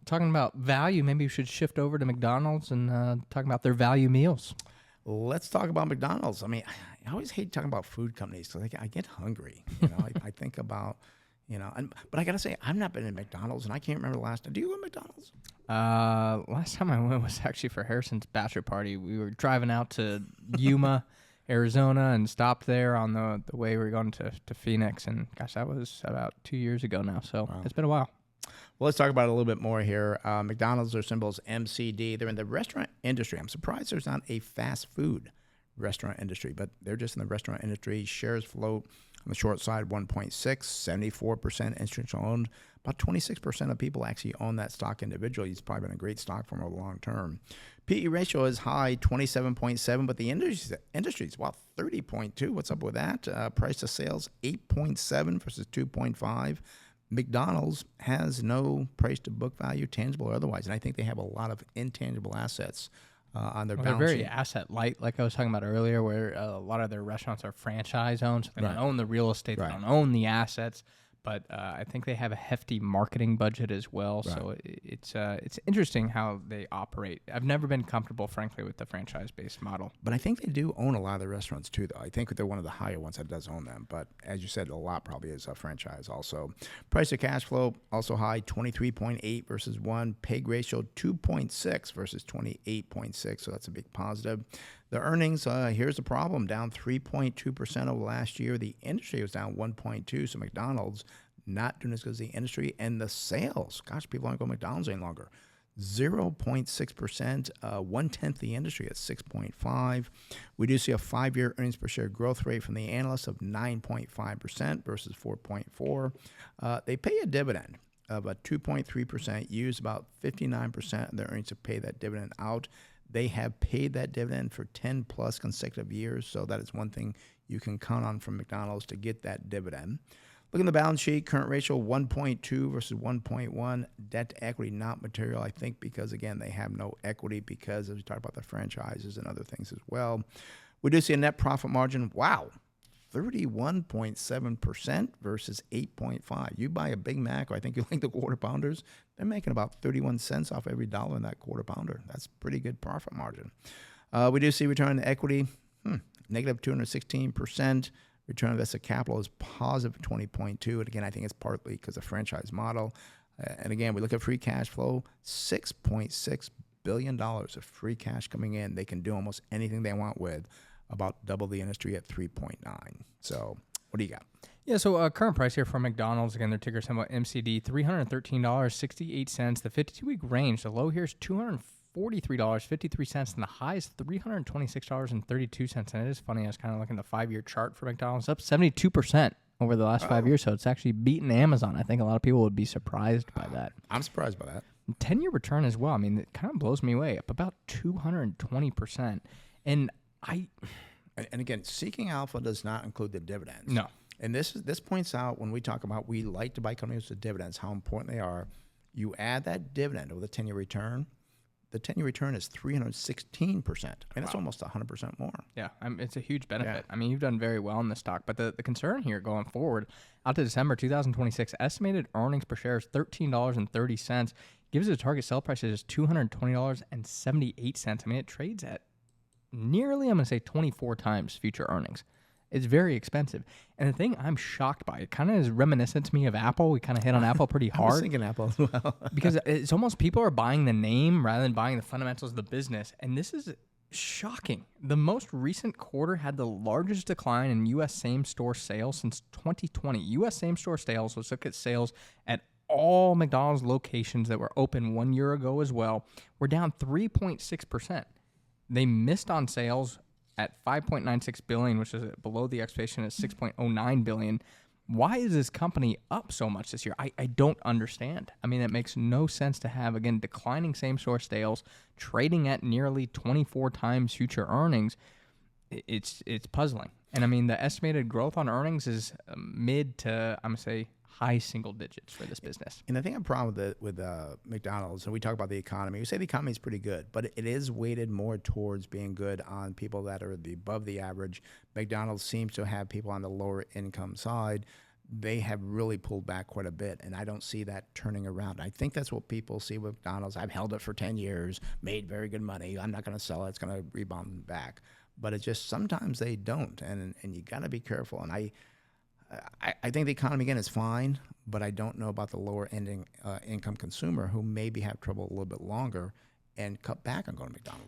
talking about value, maybe we should shift over to McDonald's and talk about their value meals. Let's talk about McDonald's. I mean, I always hate talking about food companies because I get hungry. I think about, but I got to say, I've not been in McDonald's, and I can't remember the last time. Do you go to McDonald's? Last time I went was actually for Harrison's bachelor party. We were driving out to Yuma, Arizona, and stopped there on the way we were going to Phoenix. And gosh, that was about 2 years ago now. So It's been a while. Well, let's talk about it a little bit more here. McDonald's, their symbol is MCD. They're in the restaurant industry. I'm surprised there's not a fast food restaurant industry, but they're just in the restaurant industry. Shares float on the short side, 1.6, 74% institutional owned. About 26% of people actually own that stock individually. It's probably been a great stock for them over the long term. PE ratio is high, 27.7, but the industry is, 30.2. What's up with that? Price to sales, 8.7 versus 2.5. McDonald's has no price to book value, tangible or otherwise, and I think they have a lot of intangible assets on their balance They're very sheet. asset light, like I was talking about earlier, where a lot of their restaurants are franchise owned. So they don't own the real estate, they don't own the assets. But I think they have a hefty marketing budget as well. Right. So it's interesting how they operate. I've never been comfortable, frankly, with the franchise-based model. But I think they do own a lot of the restaurants too, though. I think they're one of the higher ones that does own them. But as you said, a lot probably is a franchise also. Price to cash flow also high, 23.8 versus 1. PEG ratio 2.6 versus 28.6. So that's a big positive. The earnings, here's the problem, down 3.2% over last year. The industry was down 1.2%, so McDonald's not doing as good as the industry. And the sales, gosh, people aren't going to McDonald's any longer. 0.6%, one-tenth the industry at 6.5%. We do see a 5-year earnings per share growth rate from the analysts of 9.5% versus 4.4%. They pay a dividend of a 2.3%, use about 59% of their earnings to pay that dividend out. They have paid that dividend for 10 plus consecutive years, so that is one thing you can count on from McDonald's to get that dividend. Look at the balance sheet, current ratio 1.2 versus 1.1. Debt to equity not material, I think, because, again, they have no equity because, as we talked about, the franchises and other things as well. We do see a net profit margin, 31.7% versus 8.5%. You buy a Big Mac, or I think you like the Quarter Pounders, they're making about 31 cents off every dollar in that Quarter Pounder. That's pretty good profit margin. We do see return on equity, negative 216%. Return on invested capital is positive 20.2%. And again, I think it's partly because of franchise model. And again, we look at free cash flow, $6.6 billion of free cash coming in. They can do almost anything they want with. About double the industry at 3.9. So what do you got? Yeah, so current price here for McDonald's, again, their ticker symbol MCD, $313.68. The 52-week range, the low here is $243.53, and the high is $326.32. And it is funny, I was kind of looking at the 5-year chart for McDonald's, up 72% over the last 5 years. So it's actually beaten Amazon. I think a lot of people would be surprised by that. I'm surprised by that. 10-year return as well. I mean, it kind of blows me away, up about 220%. And again, seeking alpha does not include the dividends. No. And this points out when we talk about we like to buy companies with dividends, how important they are. You add that dividend over the 10-year return, the 10-year return is 316%. And it's almost 100% more. Yeah, it's a huge benefit. Yeah. I mean, you've done very well in the stock. But the concern here going forward, out to December 2026, estimated earnings per share is $13.30. Gives it a target sell price is $220.78. I mean, it trades at nearly, I'm going to say, 24 times future earnings. It's very expensive. And the thing I'm shocked by, it kind of is reminiscent to me of Apple. We kind of hit on Apple pretty hard. I was thinking Apple as well. Because it's almost people are buying the name rather than buying the fundamentals of the business. And this is shocking. The most recent quarter had the largest decline in U.S. same-store sales since 2020. U.S. same-store sales, let's look at sales at all McDonald's locations that were open 1 year ago as well, were down 3.6%. They missed on sales at $5.96 billion, which is below the expectation at $6.09 billion. Why is this company up so much this year? I don't understand. I mean, it makes no sense to have, again, declining same-store sales, trading at nearly 24 times future earnings. It's puzzling. And, I mean, the estimated growth on earnings is mid to, I'm going to say, high single digits for this business. And I think I'm problem with McDonald's, and we talk about the economy. We say the economy is pretty good, but it is weighted more towards being good on people that are above the average. McDonald's seems to have people on the lower income side. they have really pulled back quite a bit, and I don't see that turning around. I think that's what people see with McDonald's. I've held it for 10 years, made very good money. I'm not going to sell it. It's going to rebound back. But it's just sometimes they don't, and you got to be careful. And I think the economy, again, is fine, but I don't know about the lower ending income consumer who maybe have trouble a little bit longer and cut back on going to McDonald's.